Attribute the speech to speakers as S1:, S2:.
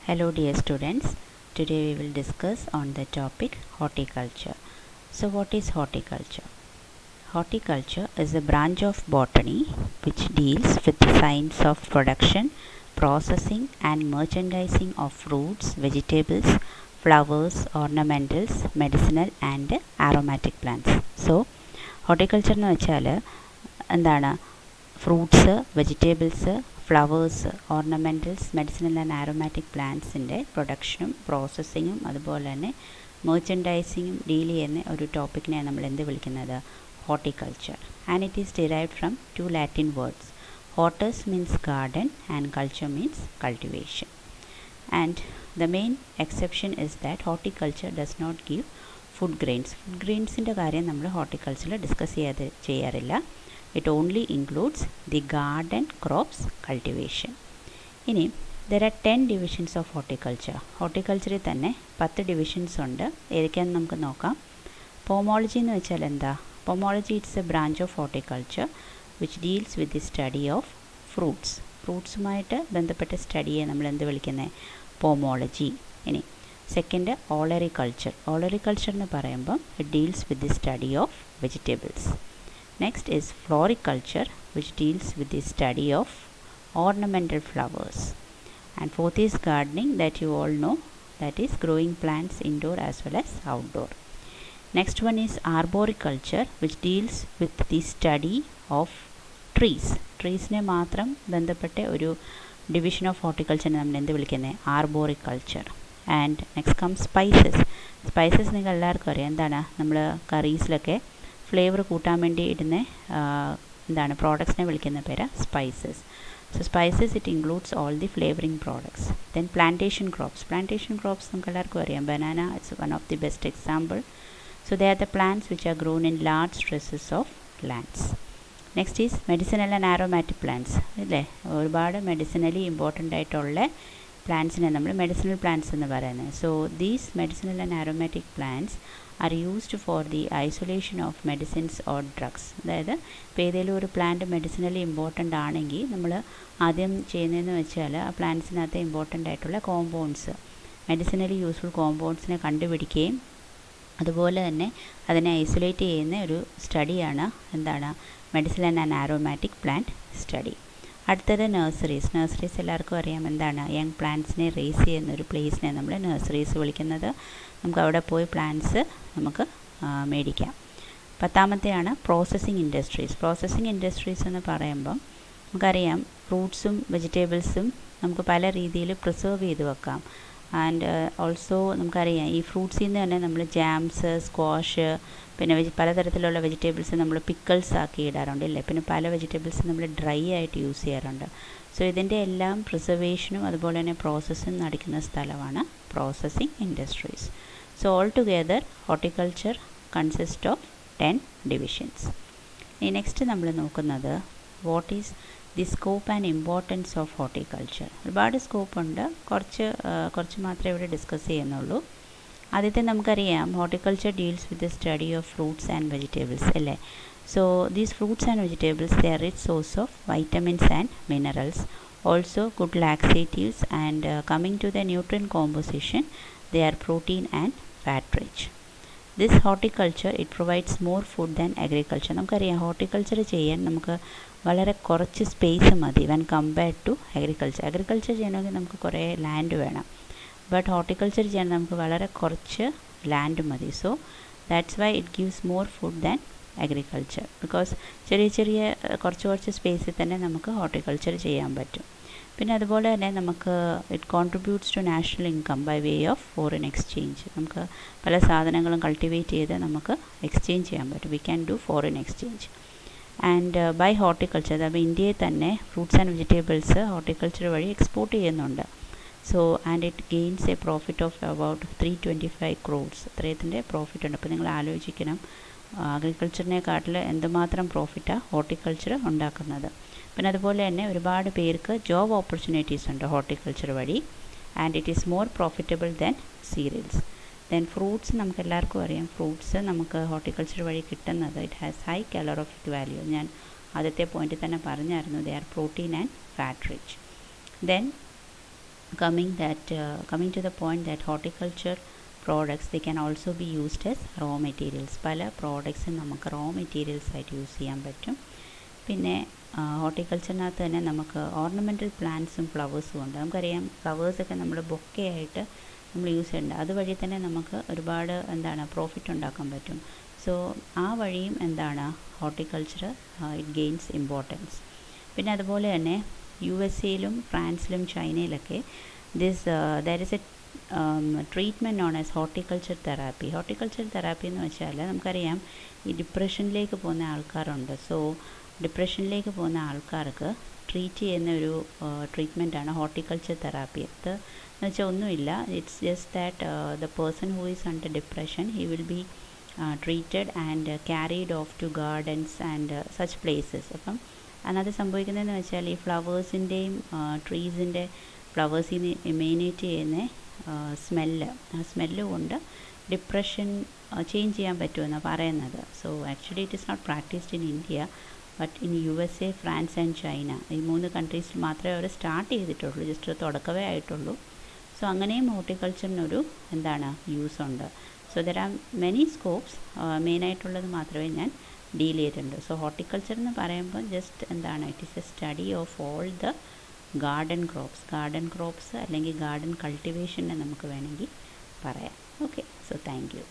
S1: Hello dear students, today we will discuss on the topic horticulture. So what is horticulture? Horticulture is a branch of botany which deals with the science of production, processing and merchandising of fruits, vegetables, flowers, ornamentals, medicinal and aromatic plants. So horticulture എന്ന് വെച്ചാൽ എന്താണ് fruits, vegetables, flowers, ornamentals, medicinal and aromatic പ്ലാന്റ്സിൻ്റെ പ്രൊഡക്ഷനും പ്രോസസ്സിങ്ങും അതുപോലെ തന്നെ മെർച്ചൻഡൈസിങ്ങും deal ചെയ്യുന്ന ഒരു ടോപ്പിക്കിനെ നമ്മൾ എന്ത് വിളിക്കുന്നത്? Horticulture. And it is derived from two Latin words. Hortus means garden and culture means cultivation. And the main exception is that horticulture does not give food grains. Food ഗ്രെയിൻസിൻ്റെ കാര്യം നമ്മൾ ഹോർട്ടിക്കൾച്ചറിൽ ഡിസ്കസ് ചെയ്യാറില്ല. It only includes the garden crops cultivation. ഇനി there are 10 divisions of horticulture. ഹോർട്ടിക്കൾച്ചറിൽ തന്നെ 10 divisions ഉണ്ട്. ഏതൊക്കെയാണെന്ന് നമുക്ക് നോക്കാം. പോമോളജി എന്ന് വെച്ചാൽ എന്താ? Pomology it's a branch of horticulture which deals with the study of fruits. ഫ്രൂട്ട്സുമായിട്ട് ബന്ധപ്പെട്ട സ്റ്റഡിയെ നമ്മൾ എന്ത് വിളിക്കുന്നത്? പോമോളജി. ഇനി സെക്കൻഡ് ഓളറിക്കൾച്ചർ. ഓളറിക്കൾച്ചർ എന്ന് പറയുമ്പം it deals with the study of vegetables. Next is floriculture, which deals with the study of ornamental flowers. And fourth is gardening, that you all know, that is growing plants indoor as well as outdoor. Next one is arboriculture, which deals with the study of trees. ട്രീസിനെ മാത്രം ബന്ധപ്പെട്ട ഒരു division of ഹോർട്ടിക്കൾച്ചറിനെ നമ്മൾ എന്ത് വിളിക്കുന്നത്? Arboriculture. And next come spices. Spices നിങ്ങൾ എല്ലാവർക്കും അറിയാം. എന്താണ്? നമ്മൾ കറീസിലൊക്കെ ഫ്ലേവർ കൂട്ടാൻ വേണ്ടി ഇടുന്ന എന്താണ് പ്രോഡക്ട്സിനെ വിളിക്കുന്ന പേര് spices. So spices it includes all the flavouring products. Then plantation crops. Plantation crops നമുക്ക് എല്ലാവർക്കും അറിയാം. Banana it's one of the best example. So they are the plants which are grown in large stretches of lands. Next is medicinal and aromatic plants. അല്ലേ, ഒരുപാട് മെഡിസിനലി important ആയിട്ടുള്ള പ്ലാന്റ്സിനെ നമ്മൾ medicinal plants എന്ന് പറയുന്നത്. So these medicinal and aromatic plants are used for the isolation of medicines or drugs. അതായത് ഇപ്പോൾ ഏതെങ്കിലും ഒരു പ്ലാന്റ് മെഡിസിനലി ഇമ്പോർട്ടൻ്റ് ആണെങ്കിൽ നമ്മൾ ആദ്യം ചെയ്യുന്നതെന്ന് വെച്ചാൽ ആ പ്ലാന്റ്സിനകത്ത് ഇമ്പോർട്ടൻ്റ് ആയിട്ടുള്ള കോമ്പൗണ്ട്സ്, മെഡിസിനലി യൂസ്ഫുൾ കോമ്പൗണ്ട്സിനെ കണ്ടുപിടിക്കുകയും അതുപോലെ തന്നെ അതിനെ ഐസൊലേറ്റ് ചെയ്യുന്ന ഒരു സ്റ്റഡിയാണ് എന്താണ്? Medicinal and aromatic plant study. അടുത്തത് നഴ്സറീസ്. നഴ്സറീസ് എല്ലാവർക്കും അറിയാം. എന്താണ്? യങ് പ്ലാന്റ്സിനെ റേസ് ചെയ്യുന്ന ഒരു പ്ലേസിനെ നമ്മൾ നഴ്സറീസ് വിളിക്കുന്നത്. നമുക്ക് അവിടെ പോയി പ്ലാന്റ്സ് നമുക്ക് മേടിക്കാം. പത്താമത്തെയാണ് പ്രോസസ്സിങ് ഇൻഡസ്ട്രീസ്. പ്രോസസ്സിങ് ഇൻഡസ്ട്രീസ് എന്ന് പറയുമ്പം നമുക്കറിയാം ഫ്രൂട്ട്സും വെജിറ്റബിൾസും നമുക്ക് പല രീതിയിൽ പ്രിസർവ് ചെയ്ത് വെക്കാം. ആൻഡ് ഓൾസോ നമുക്കറിയാം ഈ ഫ്രൂട്ട്സിൽ നിന്ന് തന്നെ നമ്മൾ ജാംസ്, സ്ക്വാഷ്, പിന്നെ പലതരത്തിലുള്ള വെജിറ്റബിൾസ് നമ്മൾ പിക്കിൾസ് ആക്കി ഇടാറുണ്ട് അല്ലേ. പിന്നെ പല വെജിറ്റബിൾസ് നമ്മൾ ഡ്രൈ ആയിട്ട് യൂസ് ചെയ്യാറുണ്ട്. സോ ഇതിൻ്റെ എല്ലാം പ്രിസർവേഷനും അതുപോലെ തന്നെ പ്രോസസ്സും നടക്കുന്ന സ്ഥലമാണ് processing industries. So all together horticulture consist of 10 divisions. ഇനി നെക്സ്റ്റ് നമ്മൾ നോക്കുന്നത് what is the scope and importance of horticulture. ഒരുപാട് സ്കോപ്പ് ഉണ്ട്, കുറച്ച് മാത്രമേ ഇവിടെ ഡിസ്കസ് ചെയ്യുന്നുള്ളൂ. ആദ്യത്തെ നമുക്കറിയാം horticulture deals with the study of fruits and vegetables അല്ലേ. So these fruits and vegetables they are rich source of vitamins and minerals, also good laxatives and coming to the nutrient composition they are protein and fat rich. This horticulture it provides more food than agriculture. നമുക്കറിയാം horticulture ചെയ്യാൻ നമുക്ക് വളരെ കുറച്ച് space മതി when compared to agriculture. Agriculture ചെയ്യണമെങ്കിൽ നമുക്ക് കുറേ land വേണം. ബട്ട് ഹോർട്ടിക്കൾച്ചർ ചെയ്യാൻ നമുക്ക് വളരെ കുറച്ച് ലാൻഡ് മതി. So that's why it gives more food than agriculture. Because ചെറിയ കുറച്ച് സ്പേസിൽ തന്നെ നമുക്ക് ഹോർട്ടിക്കൾച്ചർ ചെയ്യാൻ പറ്റും. പിന്നെ അതുപോലെ തന്നെ നമുക്ക് it contributes to national income by way of foreign exchange. നമുക്ക് പല സാധനങ്ങളും കൾട്ടിവേറ്റ് ചെയ്ത് നമുക്ക് എക്സ്ചേഞ്ച് ചെയ്യാൻ പറ്റും. We can do foreign exchange. And by horticulture, അതായത് ഇന്ത്യയിൽ തന്നെ ഫ്രൂട്ട്സ് ആൻഡ് വെജിറ്റബിൾസ് ഹോർട്ടിക്കൾച്ചർ വഴി എക്സ്പോർട്ട് ചെയ്യുന്നുണ്ട്. So and it gains a profit of about 325 crores. അത്രയത്തിൻ്റെ പ്രോഫിറ്റ് ഉണ്ട്. അപ്പോൾ നിങ്ങൾ ആലോചിക്കണം അഗ്രികൾച്ചറിനെക്കാട്ടിൽ എന്തുമാത്രം പ്രോഫിറ്റാണ് ഹോർട്ടിക്കൾച്ചർ ഉണ്ടാക്കുന്നത്. പിന്നെ അതുപോലെ തന്നെ ഒരുപാട് പേർക്ക് ജോബ് ഓപ്പർച്യൂണിറ്റീസ് ഉണ്ട് ഹോർട്ടിക്കൾച്ചർ വഴി. And it is more profitable than serials. Then fruits നമുക്ക് എല്ലാവർക്കും അറിയാം. ഫ്രൂട്ട്സ് നമുക്ക് ഹോർട്ടിക്കൾച്ചർ വഴി കിട്ടുന്നത് it has high calorific value. ഞാൻ ആദ്യത്തെ പോയിന്റിൽ തന്നെ പറഞ്ഞായിരുന്നു, they are protein and fat rich. Then coming to the point that horticulture products, they can also be used as raw materials. പല പ്രോഡക്ട്സും നമുക്ക് റോ മെറ്റീരിയൽസ് ആയിട്ട് യൂസ് ചെയ്യാൻ പറ്റും. പിന്നെ ഹോർട്ടിക്കൾച്ചറിനകത്ത് തന്നെ നമുക്ക് ഓർണമെൻ്റൽ പ്ലാന്റ്സും ഫ്ലവേഴ്സും ഉണ്ട്. നമുക്കറിയാം ഫ്ലവേഴ്സൊക്കെ നമ്മൾ ബൊക്കെ ആയിട്ട് നമ്മൾ യൂസ് ചെയ്യുന്നുണ്ട്. അതുവഴി തന്നെ നമുക്ക് ഒരുപാട് പ്രോഫിറ്റ് ഉണ്ടാക്കാൻ പറ്റും. സോ ആ വഴിയും ഹോർട്ടിക്കൾച്ചർ ഇറ്റ് ഗെയിൻസ് ഇമ്പോർട്ടൻസ്. പിന്നെ അതുപോലെ തന്നെ USA-ലും ഫ്രാൻസിലും ചൈനയിലൊക്കെ there is a treatment known as horticulture therapy. Horticulture therapy എന്ന് വെച്ചാൽ നമുക്കറിയാം ഈ ഡിപ്രഷനിലേക്ക് പോകുന്ന ആൾക്കാരുണ്ട്. സോ ഡിപ്രഷനിലേക്ക് പോകുന്ന ആൾക്കാർക്ക് ട്രീറ്റ് ചെയ്യുന്ന ഒരു ട്രീറ്റ്മെൻറ്റാണ് ഹോർട്ടിക്കൾച്ചർ തെറാപ്പി. അത് എന്ന് വെച്ചാൽ ഒന്നുമില്ല, it's just that the person who is under depression he will be treated and carried of two gardens and such places. അപ്പം അതിനകത്ത് സംഭവിക്കുന്നതെന്ന് വെച്ചാൽ ഈ ഫ്ലവേഴ്സിൻ്റെയും ട്രീസിൻ്റെ ഫ്ലവേഴ്സിൽ നിന്ന് എമിനേറ്റ് ചെയ്യുന്ന സ്മെല്ല് കൊണ്ട് ഡിപ്രഷൻ ചേഞ്ച് ചെയ്യാൻ പറ്റുമെന്നാണ് പറയുന്നത്. So actually it is not practised in India, but in USA, France and China, ഈ 3 കൺട്രീസിൽ മാത്രമേ അവർ സ്റ്റാർട്ട് ചെയ്തിട്ടുള്ളൂ, ജസ്റ്റ് തുടക്കമേ ആയിട്ടുള്ളൂ. സോ അങ്ങനെയും ഹോർട്ടിക്കൾച്ചറിനൊരു യൂസ് ഉണ്ട്. So there are many scopes, മെയിനായിട്ടുള്ളത് മാത്രമേ ഞാൻ ഡീൽ ചെയ്തിട്ടുണ്ട്. സോ ഹോർട്ടിക്കൾച്ചർ എന്ന് പറയുമ്പോൾ just it is A study of all the garden crops അല്ലെങ്കിൽ ഗാർഡൻ കൾട്ടിവേഷനെ നമുക്ക് വേണമെങ്കിൽ പറയാം. Okay, so thank you.